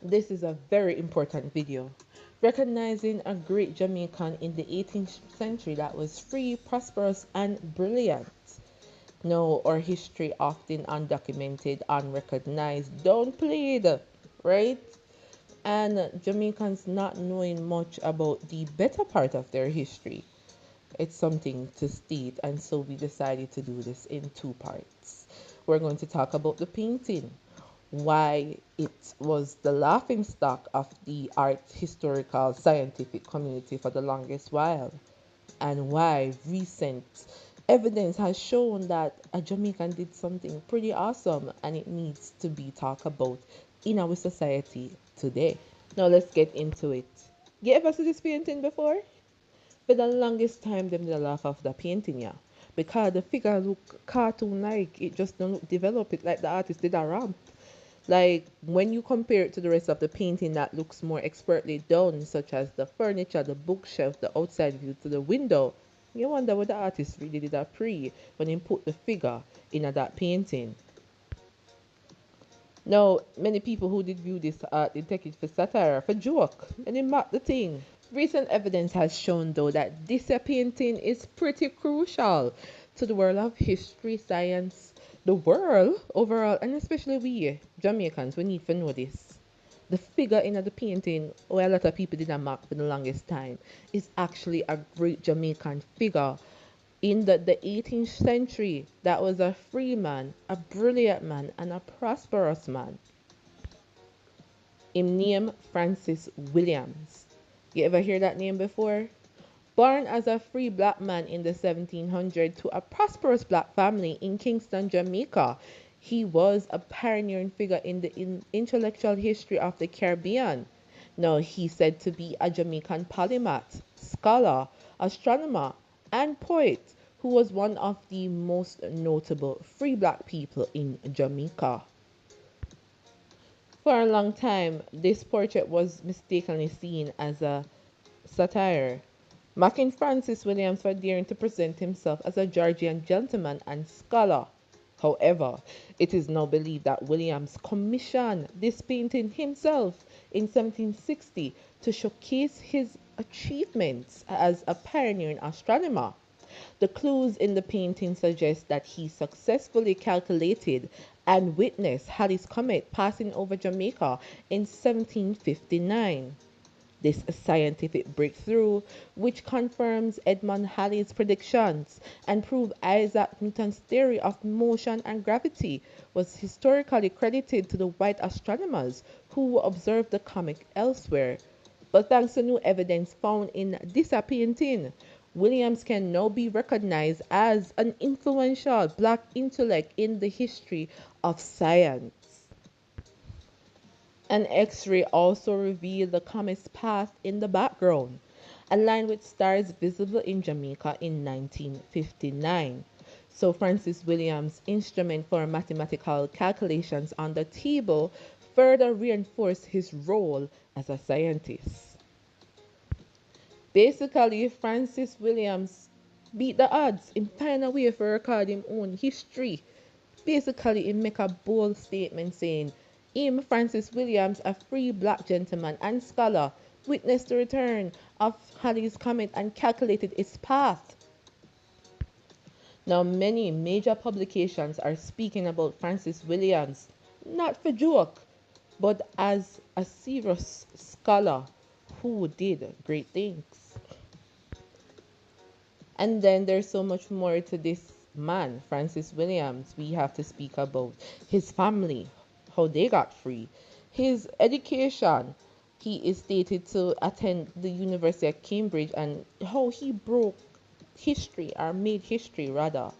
This is a very important video, recognizing a great Jamaican in the 18th century that was free, prosperous, and brilliant. No, our history often undocumented, unrecognized, downplayed, right? And Jamaicans not knowing much about the better part of their history. It's something to state, and so we decided to do this in two parts. We're going to talk about the painting, why it was the laughing stock of the art historical scientific community for the longest while, and why recent evidence has shown that a Jamaican did something pretty awesome and it needs to be talked about in our society today. Now let's get into it. You ever see this painting before? For the longest time, them did laugh off the painting, yeah. Because the figure look cartoon like, it just don't look develop it like the artist did a ramp. Like when you compare it to the rest of the painting that looks more expertly done, such as the furniture, the bookshelf, the outside view to the window, you wonder what the artist really did a pre when he put the figure in that painting. Now, many people who did view this art did take it for satire, for joke, and they mock the thing. Recent evidence has shown, though, that this painting is pretty crucial to the world of history, science, the world overall, and especially we Jamaicans. We need to know this. The figure in the painting, where a lot of people did not mark for the longest time, is actually a great Jamaican figure in the 18th century that was a free man, a brilliant man, and a prosperous man. Him name Francis Williams. You ever hear that name before? Born as a free black man in the 1700s to a prosperous black family in Kingston, Jamaica, he was a pioneering figure in the intellectual history of the Caribbean. Now, he's said to be a Jamaican polymath, scholar, astronomer, and poet who was one of the most notable free black people in Jamaica. For a long time, this portrait was mistakenly seen as a satire, mocking Francis Williams for daring to present himself as a Georgian gentleman and scholar. However, it is now believed that Williams commissioned this painting himself in 1760 to showcase his achievements as a pioneering astronomer. The clues in the painting suggest that he successfully calculated and witnessed Halley's Comet passing over Jamaica in 1759. This scientific breakthrough, which confirms Edmund Halley's predictions and proves Isaac Newton's theory of motion and gravity, was historically credited to the white astronomers who observed the comet elsewhere. But thanks to new evidence found in this painting, Williams can now be recognized as an influential black intellect in the history of science. An X-ray also revealed the comet's path in the background, aligned with stars visible in Jamaica in 1959. So Francis Williams' instrument for mathematical calculations on the table further reinforced his role as a scientist. Basically, Francis Williams beat the odds in finding a way for record his own history. Basically, he make a bold statement saying, him, Francis Williams, a free black gentleman and scholar, witnessed the return of Halley's Comet and calculated its path. Now, many major publications are speaking about Francis Williams, not for joke, but as a serious scholar who did great things. And then there's so much more to this man, Francis Williams. We have to speak about his family, how they got free, his education. He is stated to attend the University of Cambridge and how he broke history or made history rather,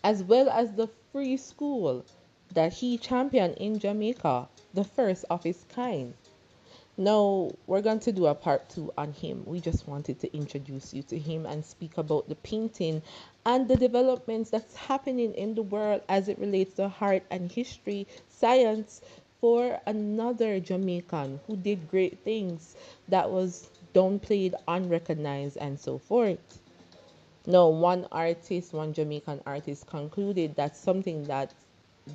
as well as the free school that he championed in Jamaica, the first of its kind. Now, we're going to do a part two on him. We just wanted to introduce you to him and speak about the painting and the developments that's happening in the world as it relates to art and history, science, for another Jamaican who did great things that was downplayed, unrecognized, and so forth. Now, one Jamaican artist, concluded that something that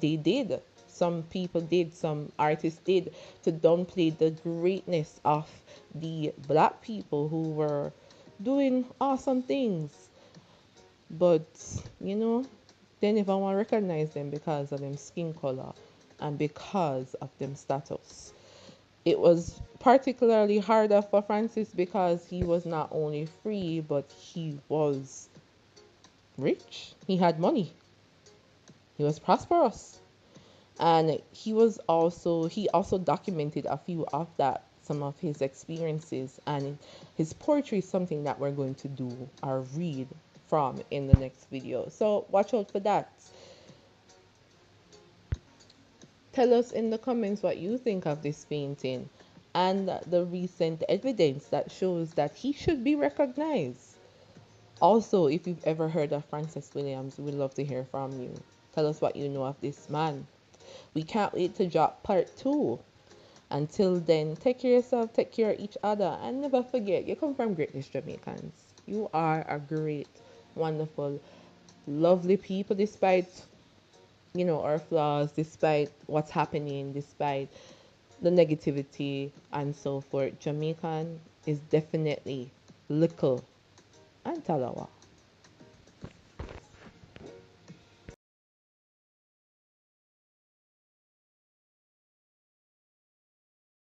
they did some people did, some artists did, to downplay the greatness of the black people who were doing awesome things. But, you know, they never want to recognize them because of them skin color and because of them status. It was particularly harder for Francis because he was not only free, but he was rich. He had money. He was prosperous. And he also documented a few of that, some of his experiences, and his poetry is something that we're going to do or read from in the next video. So watch out for that. Tell us in the comments what you think of this painting and the recent evidence that shows that he should be recognized. Also, if you've ever heard of Francis Williams, we'd love to hear from you. Tell us what you know of this man. We can't wait to drop part 2. Until then, take care of yourself, take care of each other, and never forget, you come from greatness, Jamaicans. You are a great, wonderful, lovely people despite, our flaws, despite what's happening, despite the negativity and so forth. Jamaican is definitely little and talawa.